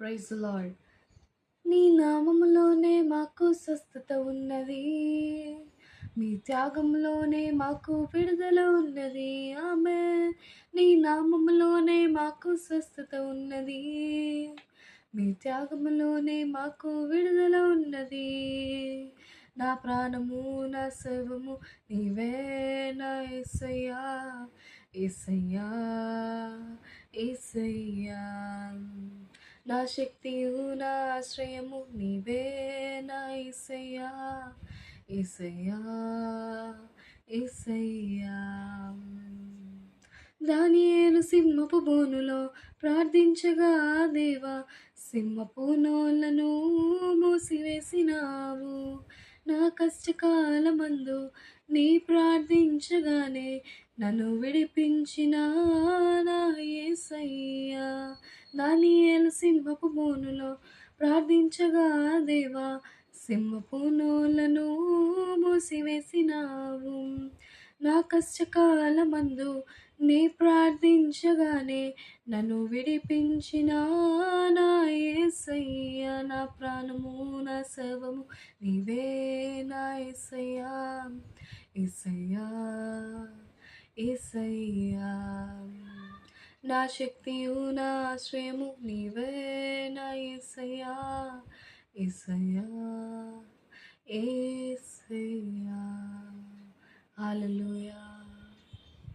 Praise the lord. నీ నామములోనే మాకు స్వస్థత ఉన్నది. మీ త్యాగంలోనే మాకు విడుదల ఉన్నది. ఆమేన్. నీ నామములోనే మాకు స్వస్థత ఉన్నది. మీ త్యాగములోనే మాకు విడుదల ఉన్నది. నా ప్రాణము నా సర్వము నీవే నా యేసయ్యా, యేసయ్యా, యేసయ్యా. నా శక్తియు నా ఆశ్రయము నీవే నా యేసయ్యా, యేసయ్యా, యేసయ్యా. దానియేలు సింహపు బోనులో ప్రార్థించగా దేవా, సింహపు నోళ్లను మూసివేసినావు. నా కష్టకాలమందు నీ ప్రార్థించగానే నన్ను విడిపించిన నా యేసయ్యా. దానియేలు సింహపు బోనులో ప్రార్థించగా దేవా, సింహపు నోళ్లను మూసివేసినావు. నా కష్టకాలమందు నీ ప్రార్థించగానే నన్ను విడిపించిన నా యేసయ్యా. నా ప్రాణము నా సర్వము నీవే నా యేసయ్యా, యేసయ్యా, యేసయ్యా. నా శక్తియు నా ఆశ్రయము నీవే నా యేసయ్యా, యేసయ్యా, యేసయ్యా. హల్లెలూయా.